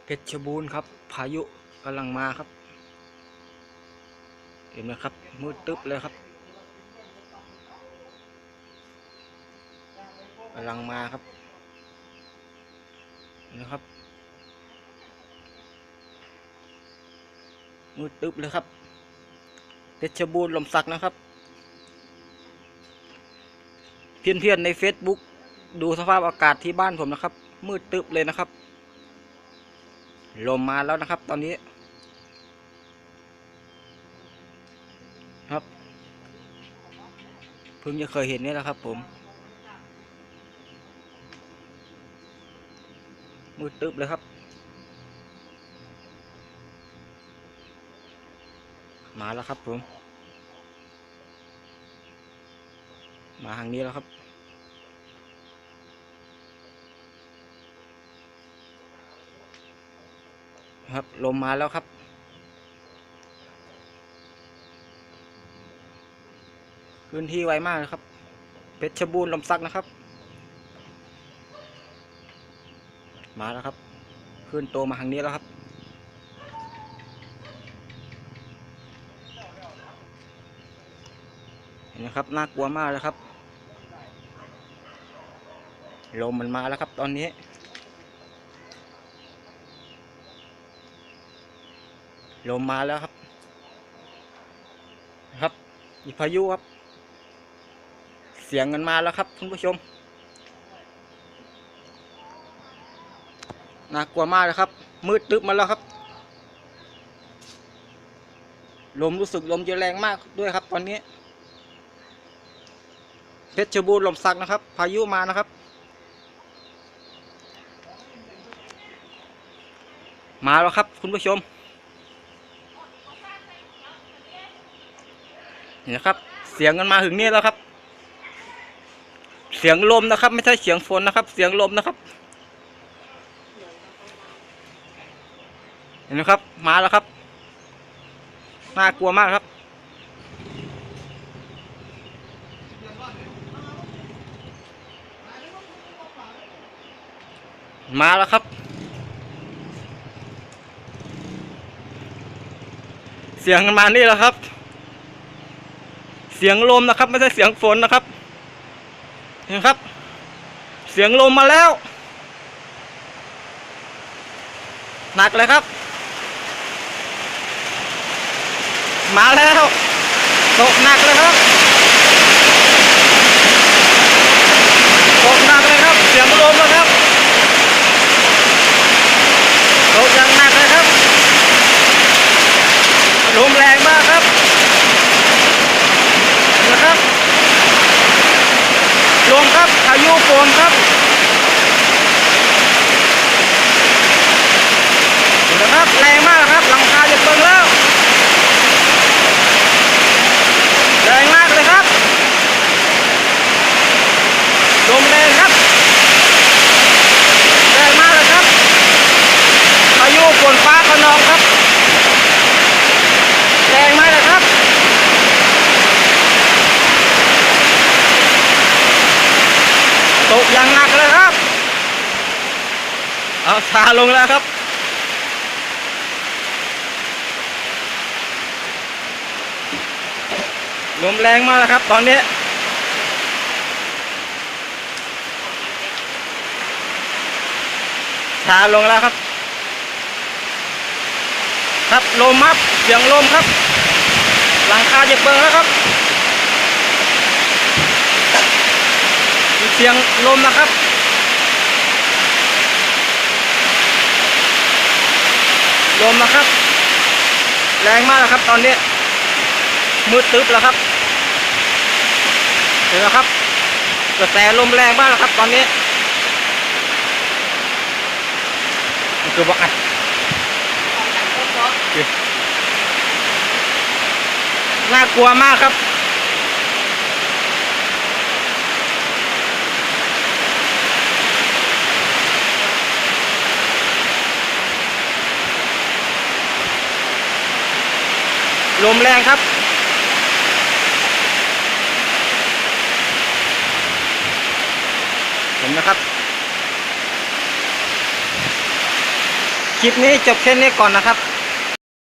เพชรบูรณ์ครับพายุกำลังมาครับเห็นไหมครับมืดตึ๊บเลยครับกำลังมาครับนะครับมืดตึ๊บเลยครับเพชรบูรณ์ลมสักนะครับเพี้ยนๆใน Facebook ดูสภาพอากาศที่บ้านผมนะครับมืดตึ๊บเลยนะครับลมมาแล้วนะครับตอนนี้ครับเพิ่งจะเคยเห็นนี่แหละครับผมมืดตึ๊บเลยครับมาแล้วครับผมมาทางนี้แล้วครับครับลมมาแล้วครับพื้นที่ไวมากเลยครับเพชรบูรณ์ลมสักนะครับมาแล้วครับขึ้นโตมาทางนี้แล้วครับเห็นไหมครับน่ากลัวมากเลยครับลมมันมาแล้วครับตอนนี้ลมมาแล้วครับนะครับมีพายุครับเสียงกันมาแล้วครับคุณผู้ชมน่ากลัวมากเลยครับมืดตึ๊บมาแล้วครับลมรู้สึกลมจะแรงมากด้วยครับตอนนี้เพชรบูรณ์ลมสักนะครับพายุมานะครับมาแล้วครับคุณผู้ชมเห็นนะครับเสียงกันมาถึงนี่แล้วครับเสียงลมนะครับไม่ใช่เสียงฝนนะครับเสียงลมนะครับเห็นไหมครับมาแล้วครับน่ากลัวมากครับมาแล้วครับเสียงกันมานี่แล้วครับเสียงลมนะครับไม่ใช่เสียงฝนนะครับเห็นครับเสียงลมมาแล้วหนักเลยครับมาแล้วตกหนักเลยครับตกหนักเลยครับเสียงลมนะครับตกอย่างหนักเลยครับลมแรงมากครับนะครับลมครับพายุฝนครับนะครับแรงมากครับหลังคาจะเปิดแล้วแรงมากเลยครับลมแรงครับแรงมากเลยครับพายุฝนฟ้าคะนองครับแรงมากเลยครับตกอย่างหนักเลยครับเอาชาลงแล้วครับลมแรงมากเลยครับตอนนี้ชาลงแล้วครับครับลมครับเสียงลมครับหลังคาจะเปิดแล้วครับมีเสียงลมนะครับลมนะครับแรงมากครับตอนนี้มืดตึ๊บแล้วครับเห็นไหมครับกระแสลมแรงมากครับตอนนี้มันคือบอกน่ากลัวมากครับลมแรงครับเห็นไหมครับ ค ลิปนี้จบแค่นี้ก่อนนะครับ